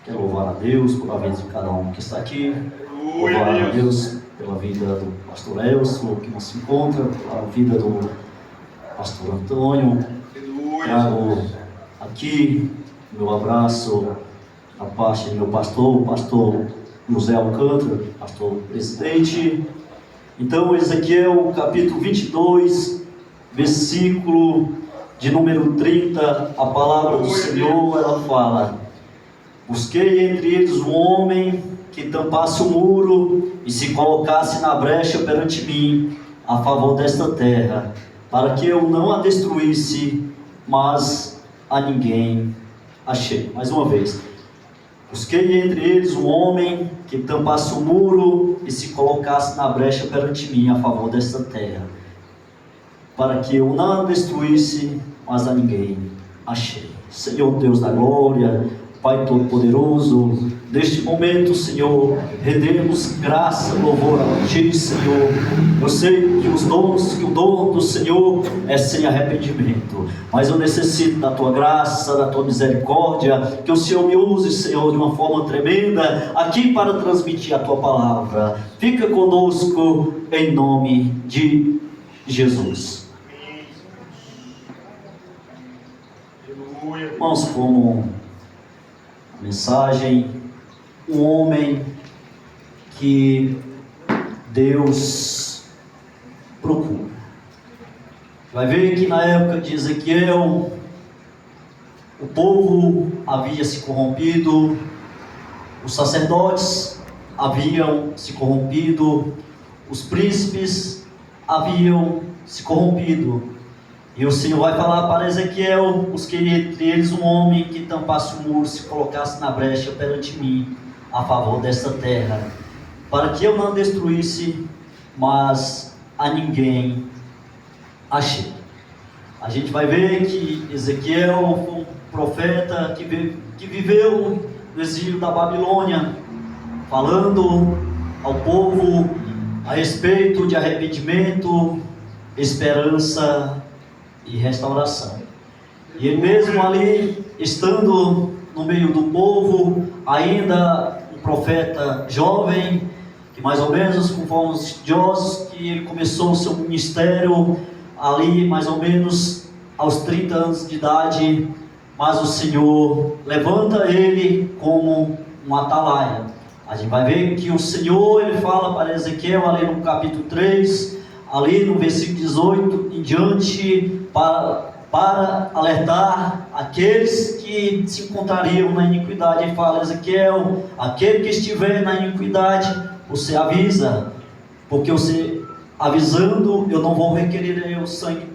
Quero louvar a Deus pela vida de cada um que está aqui. Louvar a Deus pela vida do pastor Elcio, que não se encontra, pela vida do pastor Antônio. Trago aqui meu abraço da parte do meu pastor, o pastor José Alcântara, pastor presidente. Então, Ezequiel capítulo 22, versículo de número 30, a palavra do Senhor, ela fala: busquei entre eles um homem que tampasse o muro e se colocasse na brecha perante mim, a favor desta terra, para que eu não a destruísse, mas a ninguém achei. Mais uma vez: busquei entre eles um homem que tampasse o muro e se colocasse na brecha perante mim, a favor desta terra, para que eu não a destruísse, mas a ninguém achei. Senhor Deus da glória, Pai Todo-Poderoso, neste momento, Senhor, rendemos graça, louvor a Ti, Senhor. Eu sei que o dom do Senhor é sem arrependimento, mas eu necessito da Tua graça, da Tua misericórdia, que o Senhor me use, Senhor, de uma forma tremenda, aqui para transmitir a Tua palavra. Fica conosco, em nome de Jesus. Irmãos, como mensagem, um homem que Deus procura. Vai ver que na época de Ezequiel, o povo havia se corrompido, os sacerdotes haviam se corrompido, os príncipes haviam se corrompido. E o Senhor vai falar para Ezequiel: busquei entre eles um homem que tampasse o muro, se colocasse na brecha perante mim, a favor desta terra, para que eu não destruísse, mas a ninguém achei. A gente vai ver que Ezequiel foi um profeta que viveu no exílio da Babilônia, falando ao povo a respeito de arrependimento, esperança e restauração. E ele mesmo ali, estando no meio do povo, ainda um profeta jovem, que mais ou menos, conforme os estudiosos, que ele começou o seu ministério ali mais ou menos aos 30 anos de idade, mas o Senhor levanta ele como um atalaia. A gente vai ver que o Senhor, ele fala para Ezequiel ali no capítulo 3, ali no versículo 18 em diante, para alertar aqueles que se encontrariam na iniquidade. Ele fala: Ezequiel, aquele que estiver na iniquidade, você avisa, porque você avisando, eu não vou requerer o sangue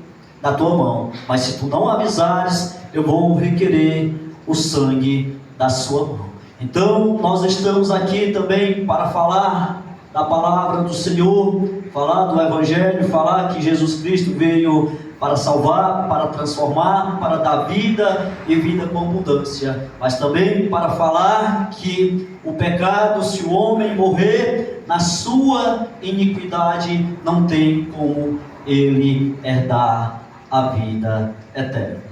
da tua mão, mas se tu não avisares, eu vou requerer o sangue da sua mão. Então nós estamos aqui também para falar da palavra do Senhor, falar do Evangelho, falar que Jesus Cristo veio para salvar, para transformar, para dar vida e vida com abundância, mas também para falar que o pecado, se o homem morrer na sua iniquidade, não tem como ele herdar a vida eterna.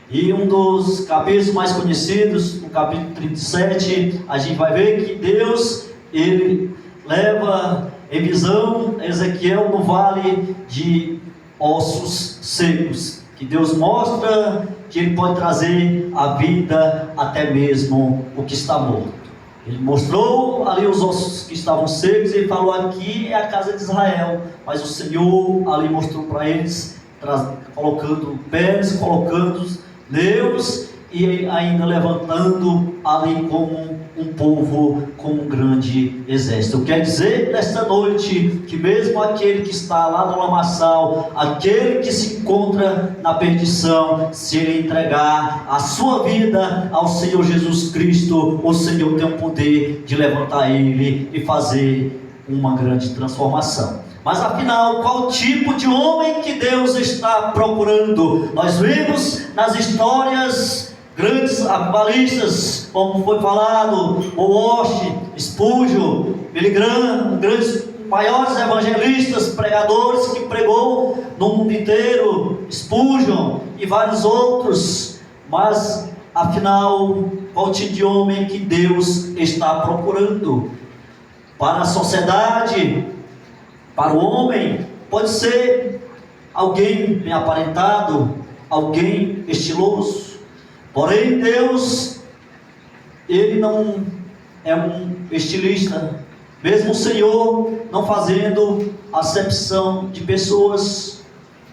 E um dos capítulos mais conhecidos, no capítulo 37, a gente vai ver que Deus, ele leva em visão Ezequiel no vale de ossos secos, que Deus mostra que ele pode trazer à vida até mesmo o que está morto. Ele mostrou ali os ossos que estavam secos, e ele falou: aqui é a casa de Israel, mas o Senhor ali mostrou para eles, colocando pés, colocando Deus, e ainda levantando ali como um povo, como um grande exército. Quer dizer nesta noite que mesmo aquele que está lá no lamaçal, aquele que se encontra na perdição, se ele entregar a sua vida ao Senhor Jesus Cristo, o Senhor tem o poder de levantar ele e fazer uma grande transformação. Mas afinal, qual tipo de homem que Deus está procurando? Nós vimos nas histórias grandes avivalistas, como foi falado, Walsh, Spurgeon, Billy Graham, grandes, maiores evangelistas, pregadores que pregou no mundo inteiro, Spurgeon e vários outros. Mas Afinal, qual tipo de homem que Deus está procurando? Para a sociedade, para o homem, pode ser alguém bem aparentado, alguém estiloso. Porém, Deus, Ele não é um estilista. Mesmo o Senhor não fazendo acepção de pessoas,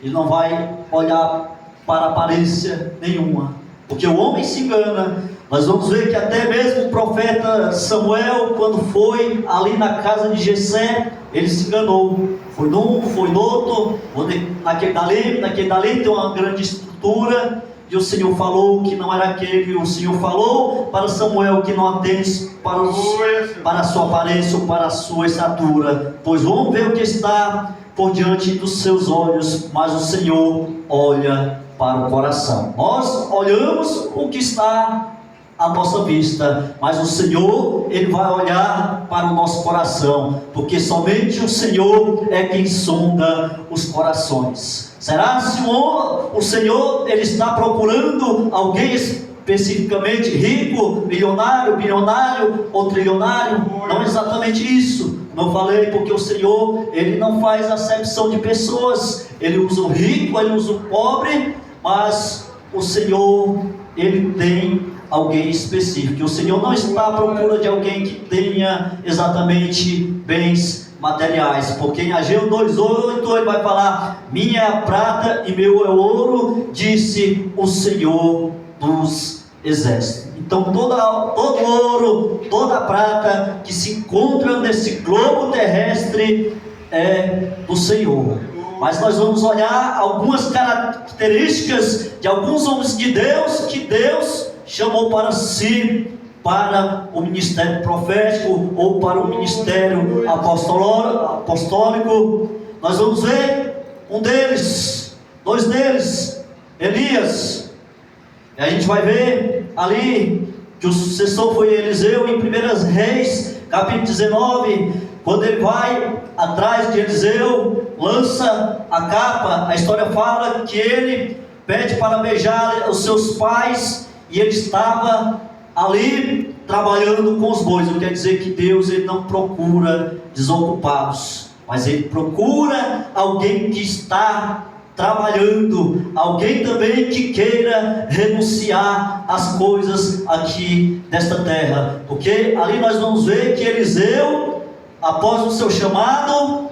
Ele não vai olhar para aparência nenhuma, porque o homem se engana. Nós vamos ver que até mesmo o profeta Samuel, quando foi ali na casa de Jessé, ele se enganou. Foi num, foi no outro, naquele dali tem uma grande estrutura, e o Senhor falou que não era aquele. O Senhor falou para Samuel que não atende para a sua aparência ou para a sua estatura, pois vamos ver o que está por diante dos seus olhos, mas o Senhor olha para o coração. Nós olhamos o que está à nossa vista, mas o Senhor, Ele vai olhar para o nosso coração, porque somente o Senhor é quem sonda os corações. Será se o Senhor, Ele está procurando alguém especificamente rico, milionário, bilionário ou trilionário? Não é exatamente isso, como eu falei, porque o Senhor, Ele não faz acepção de pessoas. Ele usa o rico, Ele usa o pobre, mas o Senhor, Ele tem alguém específico. O Senhor não está à procura de alguém que tenha exatamente bens materiais, porque em Ageu 2:8 ele vai falar: minha é a prata e meu é o ouro, disse o Senhor dos exércitos. Então todo ouro, toda prata que se encontra nesse globo terrestre é do Senhor. Mas nós vamos olhar algumas características de alguns homens de Deus que Deus chamou para si, para o ministério profético ou para o ministério apostólico. Nós vamos ver dois deles, Elias. E a gente vai ver ali que o sucessor foi Eliseu em 1 Reis, capítulo 19, quando ele vai atrás de Eliseu, lança a capa. A história fala que ele pede para beijar os seus pais, e ele estava ali trabalhando com os bois. Não quer dizer que Deus, Ele não procura desocupados, mas Ele procura alguém que está trabalhando, alguém também que queira renunciar às coisas aqui desta terra. Porque ali nós vamos ver que Eliseu, após o seu chamado,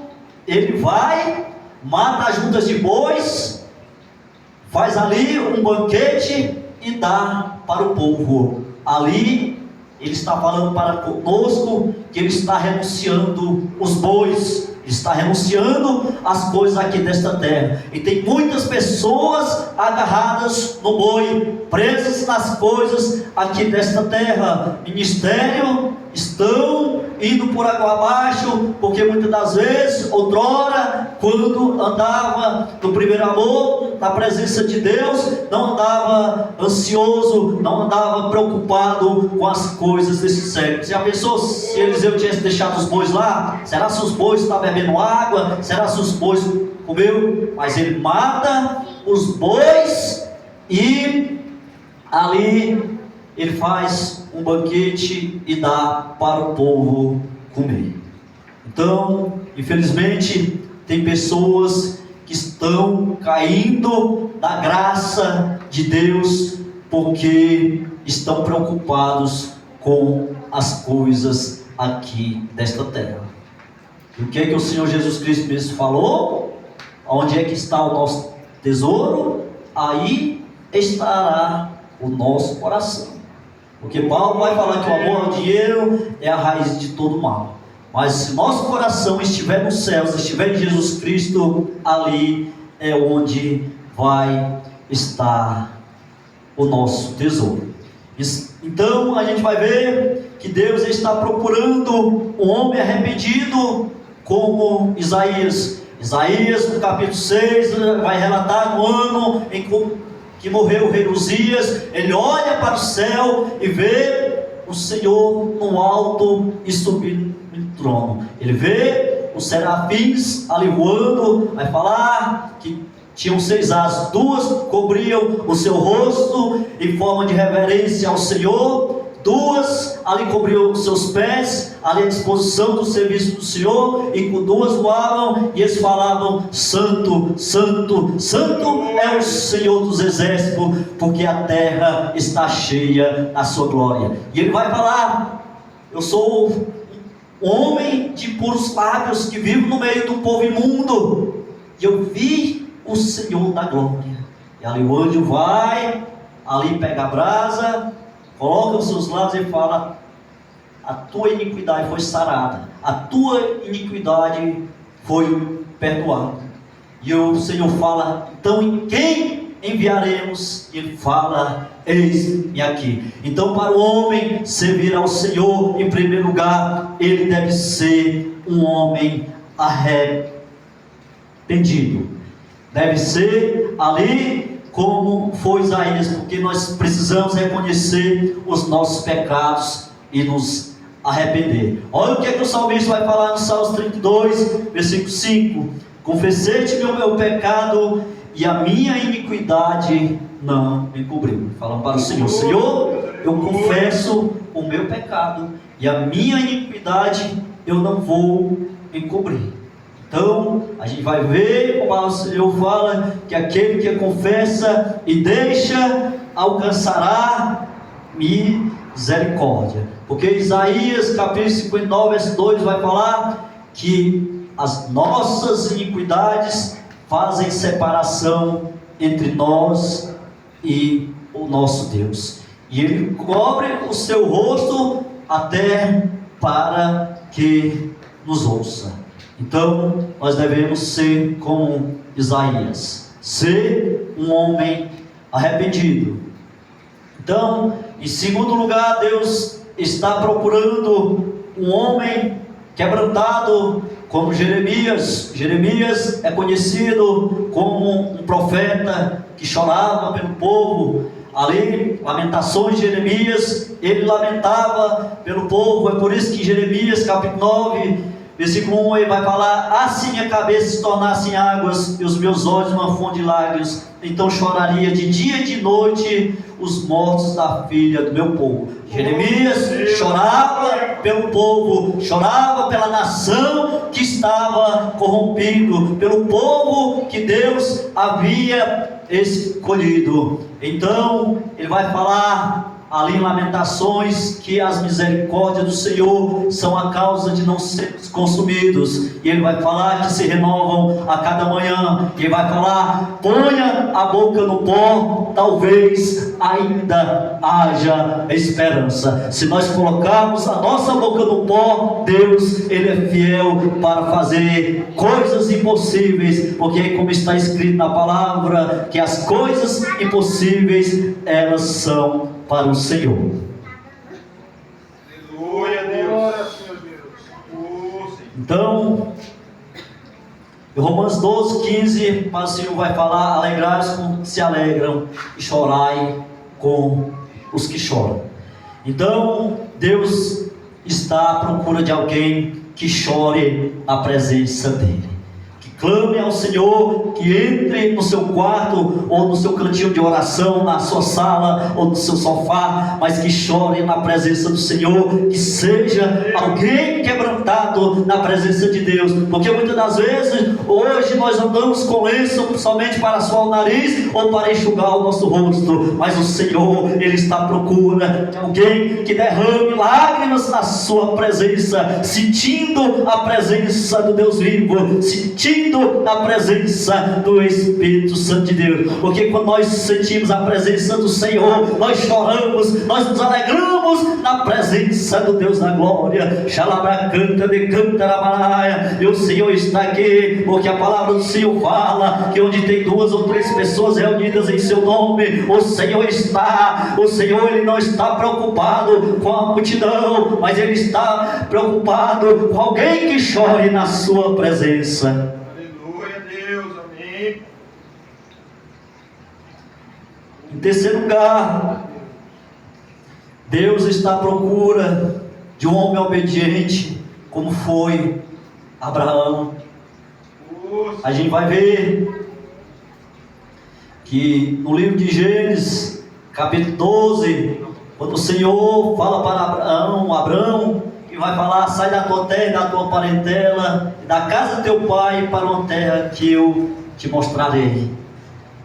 ele vai, mata as juntas de bois, faz ali um banquete e dá para o povo. Ali ele está falando para conosco que ele está renunciando os bois, ele está renunciando as coisas aqui desta terra. E tem muitas pessoas agarradas no boi, presas nas coisas aqui desta terra. Ministério, estão indo por água abaixo, porque muitas das vezes, outrora, quando andava no primeiro amor, na presença de Deus, não andava ansioso, não andava preocupado com as coisas desse século. Já pensou se Eliseu tivesse deixado os bois lá? Será se os bois estão bebendo água? Será se os bois comeu? Mas ele mata os bois e ali ele faz um banquete e dá para o povo comer. Então, infelizmente, tem pessoas que estão caindo da graça de Deus porque estão preocupados com as coisas aqui desta terra. E o que é que o Senhor Jesus Cristo mesmo falou? Onde é que está o nosso tesouro? Aí estará o nosso coração. Porque Paulo vai falar que o amor ao dinheiro é a raiz de todo mal. Mas se nosso coração estiver nos céus, estiver em Jesus Cristo, ali é onde vai estar o nosso tesouro. Então a gente vai ver que Deus está procurando um homem arrependido como Isaías. Isaías, no capítulo 6, vai relatar no ano em que morreu o rei Uzias. Ele olha para o céu e vê o Senhor no alto e subindo no trono. Ele vê os serafins ali voando. Vai falar que tinham 6 asas, 2 cobriam o seu rosto em forma de reverência ao Senhor, 2 ali cobriam os seus pés, ali à disposição do serviço do Senhor, e com 2 voavam, e eles falavam: Santo, Santo, Santo é o Senhor dos exércitos, porque a terra está cheia da sua glória. E ele vai falar: eu sou um homem de puros lábios, que vivo no meio do povo imundo, e eu vi o Senhor da glória. E ali o anjo vai, ali pega a brasa, coloca os seus lábios e fala: a tua iniquidade foi sarada, a tua iniquidade foi perdoada. E o Senhor fala: então em quem enviaremos? E ele fala: eis-me aqui. Então, para o homem servir ao Senhor, em primeiro lugar, ele deve ser um homem arrependido. Deve ser ali como foi Isaías, porque nós precisamos reconhecer os nossos pecados e nos arrepender. Olha o que é que o salmista vai falar no Salmos 32, versículo 5: confessei-te o meu pecado e a minha iniquidade não me cobriu. Falando para o Senhor: Senhor, eu confesso o meu pecado e a minha iniquidade eu não vou encobrir. Então, a gente vai ver como o Senhor fala que aquele que confessa e deixa alcançará misericórdia. Porque Isaías capítulo 59, verso 2 vai falar que as nossas iniquidades fazem separação entre nós e o nosso Deus. E Ele cobre o seu rosto até para que nos ouça. Então, nós devemos ser como Isaías, ser um homem arrependido. Então, em segundo lugar, Deus está procurando um homem quebrantado, como Jeremias. Jeremias é conhecido como um profeta que chorava pelo povo. Ali, Lamentações de Jeremias, ele lamentava pelo povo. É por isso que em Jeremias capítulo 9, versículo 1, ele vai falar: assim minha cabeça se tornasse águas e os meus olhos uma fonte de lágrimas, então choraria de dia e de noite os mortos da filha do meu povo. Jeremias chorava pelo povo, chorava pela nação que estava corrompido, pelo povo que Deus havia escolhido. Então ele vai falar ali em Lamentações que as misericórdias do Senhor são a causa de não sermos consumidos. E ele vai falar que se renovam a cada manhã. E ele vai falar: ponha a boca no pó, talvez ainda haja esperança. Se nós colocarmos a nossa boca no pó, Deus, Ele é fiel para fazer coisas impossíveis, porque como está escrito na palavra, que as coisas impossíveis, elas são para o Senhor. Aleluia, Deus. Então, em Romanos 12, 15, o Senhor vai falar: alegrai-vos com os que se alegram e chorai com os que choram. Então, Deus está à procura de alguém que chore na presença dEle, que clame ao Senhor, que entre no seu quarto ou no seu cantinho de oração, na sua sala ou no seu sofá, mas que chore na presença do Senhor, que seja alguém quebrantado na presença de Deus. Porque muitas das vezes hoje nós andamos com lenço somente para suar o nariz ou para enxugar o nosso rosto, mas o Senhor, Ele está à procura de alguém que derrame lágrimas na sua presença, sentindo a presença do Deus vivo, sentindo a presença do Espírito Santo de Deus. Porque quando nós sentimos a presença do Senhor, nós choramos, nós nos alegramos na presença do Deus da glória. Xalabracanta de Cantaramalaya. E o Senhor está aqui, porque a palavra do Senhor fala que onde tem 2 ou 3 pessoas reunidas em seu nome, o Senhor está. O Senhor, Ele não está preocupado com a multidão, mas Ele está preocupado com alguém que chore na sua presença. Em terceiro lugar, Deus está à procura de um homem obediente, como foi Abraão. A gente vai ver que no livro de Gênesis, capítulo 12, quando o Senhor fala para Abraão, e vai falar: sai da tua terra e da tua parentela, da casa do teu pai, para uma terra que eu te mostrarei.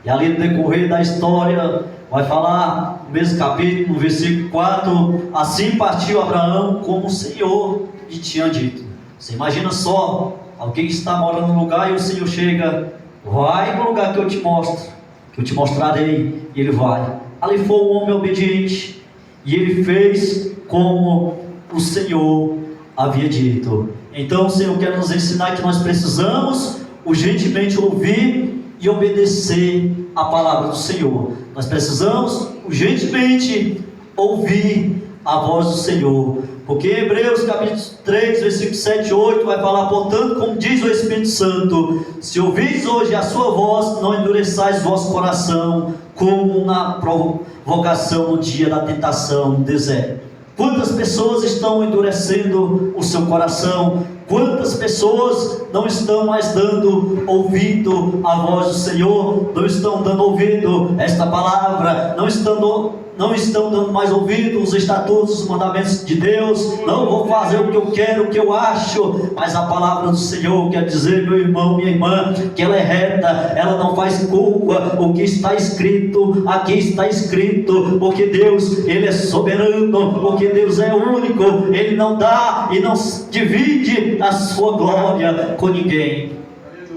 E ali no decorrer da história, vai falar, no mesmo capítulo, no versículo 4, assim partiu Abraão como o Senhor lhe tinha dito. Você imagina só, alguém está morando num lugar e o Senhor chega: vai para o lugar que eu te mostro, que eu te mostrarei. E ele vai. Ali foi um homem obediente, e ele fez como o Senhor havia dito. Então o Senhor quer nos ensinar que nós precisamos urgentemente ouvir e obedecer a palavra do Senhor. Nós precisamos urgentemente ouvir a voz do Senhor, porque em Hebreus capítulo 3, versículo 7 e 8 vai falar: portanto, como diz o Espírito Santo, se ouvis hoje a sua voz, não endureçais vosso coração, como na provocação no dia da tentação no deserto. Quantas pessoas estão endurecendo o seu coração? Quantas pessoas não estão mais dando ouvido à voz do Senhor? Não estão dando ouvido a esta palavra? Não estão dando mais ouvido os estatutos, os mandamentos de Deus? Não vou fazer o que eu quero, o que eu acho. Mas a palavra do Senhor quer dizer, meu irmão, minha irmã, que ela é reta, ela não faz culpa. O que está escrito, aqui está escrito, porque Deus, Ele é soberano, porque Deus é único, Ele não dá e não divide a sua glória com ninguém.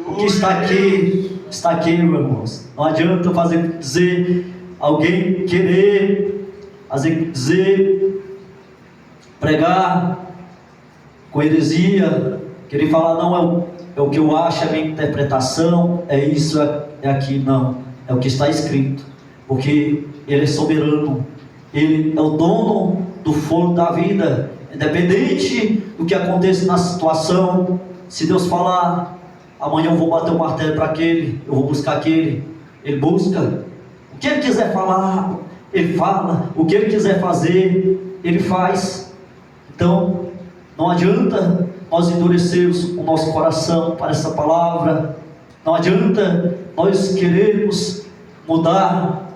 O que está aqui, meus irmãos. Não adianta alguém querer pregar com heresia, querer falar: não, é o que eu acho, é a minha interpretação, é isso, é aquilo. Não, é o que está escrito, porque Ele é soberano, Ele é o dono do fôlego da vida. Independente do que aconteça na situação, se Deus falar: amanhã eu vou bater o martelo para aquele, eu vou buscar aquele, Ele busca. O que Ele quiser falar, Ele fala. O que Ele quiser fazer, Ele faz. Então, não adianta nós endurecermos o nosso coração para essa palavra. Não adianta nós querermos mudar.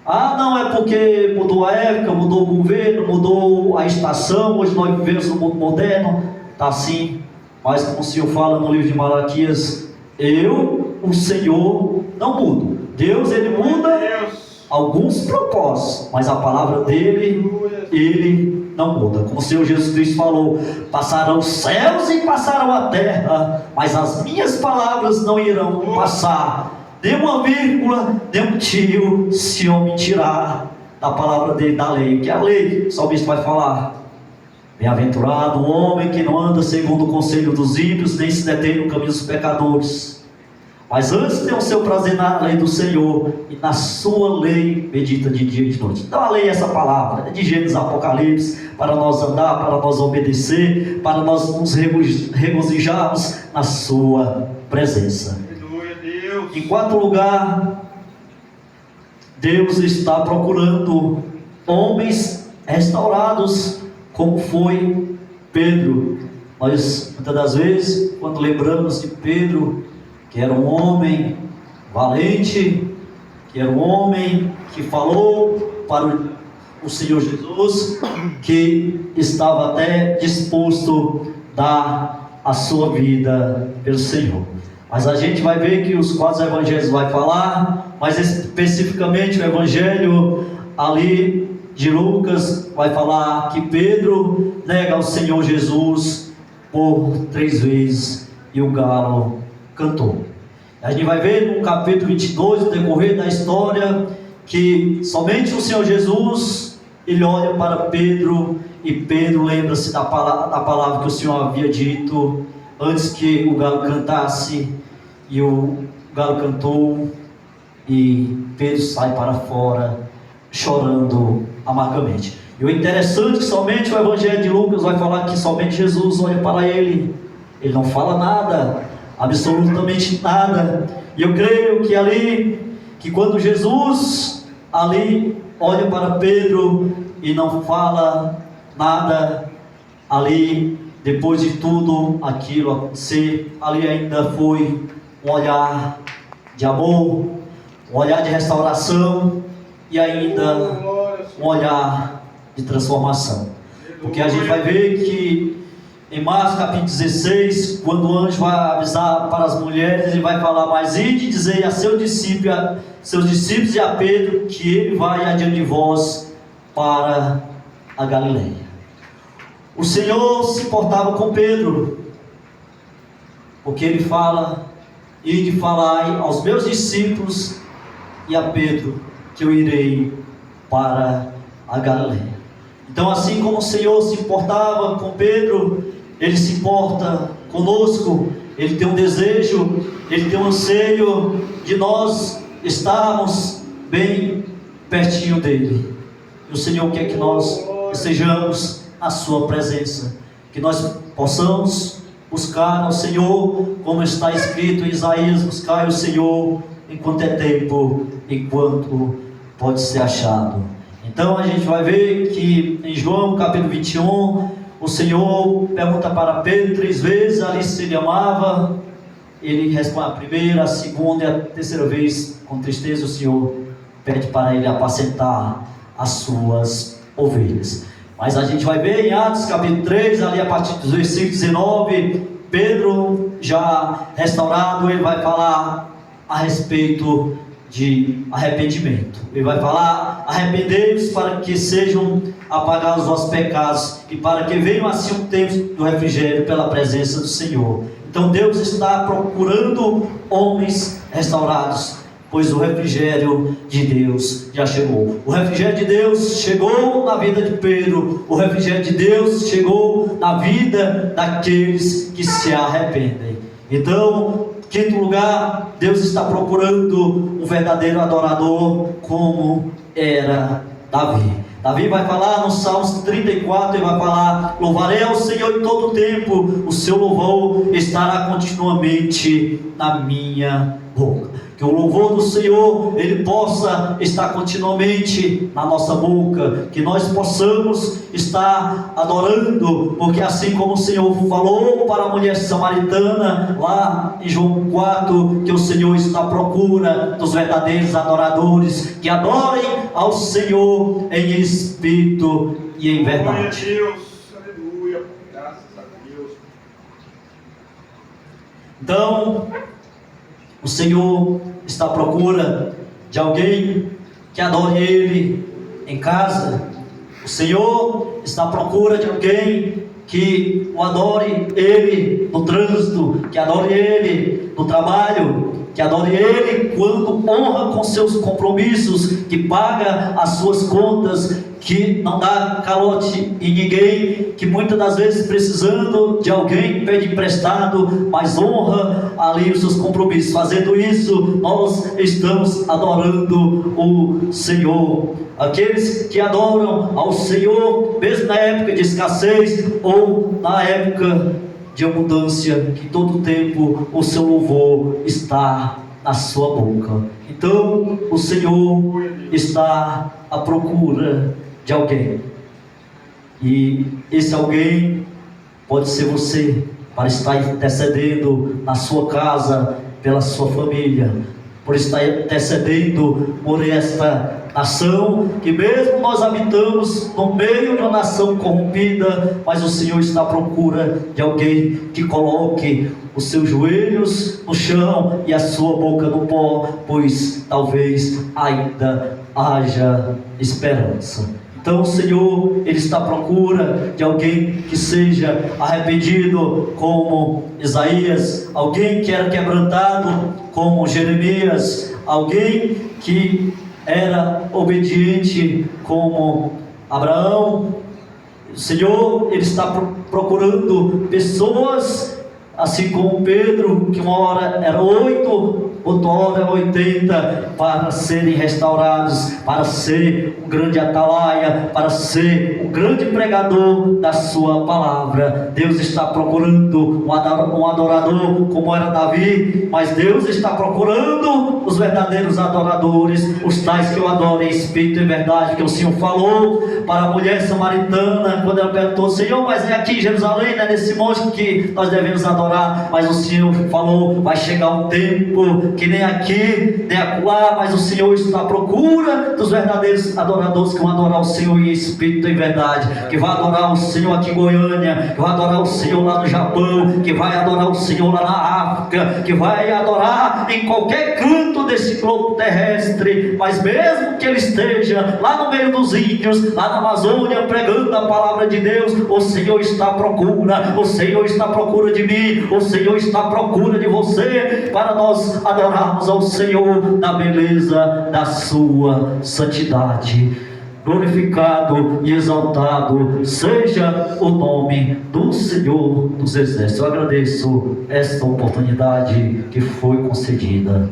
Não, é porque mudou a época, mudou o governo, mudou a estação, hoje nós vivemos no mundo moderno. Está assim, mas como o Senhor fala no livro de Malaquias: eu, o Senhor, não mudo. Deus, Ele muda alguns propósitos, mas a palavra dEle, Ele não muda. Como o Senhor Jesus Cristo falou: passarão os céus e passarão a terra, mas as minhas palavras não irão passar. Nem uma vírgula, nem um tio se omitirá da palavra dele, da lei. Que é a lei, o salmista vai falar: bem-aventurado o homem que não anda segundo o conselho dos ímpios, nem se detém no caminho dos pecadores, mas antes tem o seu prazer na lei do Senhor, e na sua lei medita de dia e de noite. Então a lei é essa palavra, é de Gênesis a Apocalipse, para nós andar, para nós obedecer, para nós nos regozijarmos na sua presença. Em quarto lugar, Deus está procurando homens restaurados, como foi Pedro. Nós, muitas das vezes, quando lembramos de Pedro, que era um homem valente, que era um homem que falou para o Senhor Jesus, que estava até disposto a dar a sua vida pelo Senhor. Mas a gente vai ver que os 4 evangelhos vai falar, mas especificamente o evangelho ali de Lucas vai falar que Pedro nega ao Senhor Jesus por 3 vezes e o galo cantou. A gente vai ver no capítulo 22, no decorrer da história, que somente o Senhor Jesus, Ele olha para Pedro, e Pedro lembra-se da palavra que o Senhor havia dito antes que o galo cantasse. E o galo cantou, e Pedro sai para fora chorando amargamente. E o interessante é que somente o evangelho de Lucas vai falar que somente Jesus olha para ele. Ele não fala nada, absolutamente nada. E eu creio que ali, que quando Jesus ali olha para Pedro e não fala nada, ali, depois de tudo aquilo acontecer, ali ainda foi um olhar de amor, um olhar de restauração e ainda um olhar de transformação. Porque a gente vai ver que em Marcos capítulo 16, quando o anjo vai avisar para as mulheres, ele vai falar: mas ide dizer a seus discípulos e a Pedro que ele vai adiante de vós para a Galileia. O Senhor se importava com Pedro, porque ele fala: ide falai aos meus discípulos e a Pedro que eu irei para a Galileia. Então, assim como o Senhor se importava com Pedro, Ele se importa conosco. Ele tem um desejo, Ele tem um anseio de nós estarmos bem pertinho dEle. E o Senhor quer que nós estejamos na Sua presença, que nós possamos buscar ao Senhor, como está escrito em Isaías: buscai o Senhor enquanto é tempo, enquanto pode ser achado. Então a gente vai ver que em João capítulo 21, o Senhor pergunta para Pedro 3 vezes ali se ele amava. Ele responde a primeira, a segunda e a terceira vez, com tristeza, o Senhor pede para ele apacentar as suas ovelhas. Mas a gente vai ver em Atos capítulo 3, ali a partir do versículo 19, Pedro já restaurado, ele vai falar a respeito de arrependimento. Ele vai falar: arrependei-vos para que sejam apagados os vossos pecados e para que venham assim um tempo do refrigério pela presença do Senhor. Então Deus está procurando homens restaurados, pois o refrigério de Deus já chegou. O refrigério de Deus chegou na vida de Pedro. O refrigério de Deus chegou na vida daqueles que se arrependem. Então, quinto lugar, Deus está procurando um verdadeiro adorador, como era Davi. Davi vai falar no Salmos 34, ele vai falar: louvarei ao Senhor em todo o tempo, o seu louvor estará continuamente na minha boca. Que o louvor do Senhor, ele possa estar continuamente na nossa boca, que nós possamos estar adorando, porque assim como o Senhor falou para a mulher samaritana, lá em João 4, que o Senhor está à procura dos verdadeiros adoradores, que adorem ao Senhor em espírito e em verdade. Glória a Deus, aleluia, graças a Deus. Então, o Senhor está à procura de alguém que adore Ele em casa. O Senhor está à procura de alguém que o adore Ele no trânsito, que adore Ele no trabalho, que adore Ele quando honra com seus compromissos, que paga as suas contas, que não dá calote em ninguém, que muitas das vezes precisando de alguém pede emprestado, mas honra ali os seus compromissos. Fazendo isso, nós estamos adorando o Senhor. Aqueles que adoram ao Senhor, mesmo na época de escassez ou na época de abundância, que todo tempo o seu louvor está na sua boca. Então o Senhor está à procura de alguém, e esse alguém pode ser você, para estar intercedendo na sua casa, pela sua família, por estar intercedendo por esta nação, que mesmo nós habitamos no meio de uma nação corrompida, mas o Senhor está à procura de alguém que coloque os seus joelhos no chão e a sua boca no pó, pois talvez ainda haja esperança. Então o Senhor, Ele está à procura de alguém que seja arrependido como Isaías, alguém que era quebrantado como Jeremias, alguém que era obediente como Abraão. O Senhor, Ele está procurando pessoas assim como Pedro, que uma hora era 8, outra hora era 80, para serem restaurados, para ser um grande atalaia, para ser um grande pregador da sua palavra. Deus está procurando um adorador como era Davi, mas Deus está procurando os verdadeiros adoradores, os tais que o adoram em espírito e verdade, que o Senhor falou para a mulher samaritana, quando ela perguntou: Senhor, mas é aqui em Jerusalém, né, nesse monte que nós devemos adorar? Mas o Senhor falou: vai chegar um tempo que nem aqui, nem acolá, mas o Senhor está à procura dos verdadeiros adoradores que vão adorar o Senhor em espírito e em verdade, que vai adorar o Senhor aqui em Goiânia, que vai adorar o Senhor lá no Japão, que vai adorar o Senhor lá na África, que vai adorar em qualquer canto desse globo terrestre, mas mesmo que ele esteja lá no meio dos índios, lá na Amazônia, pregando a palavra de Deus, o Senhor está à procura, o Senhor está à procura de mim, o Senhor está à procura de você, para nós adorarmos ao Senhor na beleza da sua santidade. Glorificado e exaltado seja o nome do Senhor dos Exércitos. Eu agradeço esta oportunidade que foi concedida.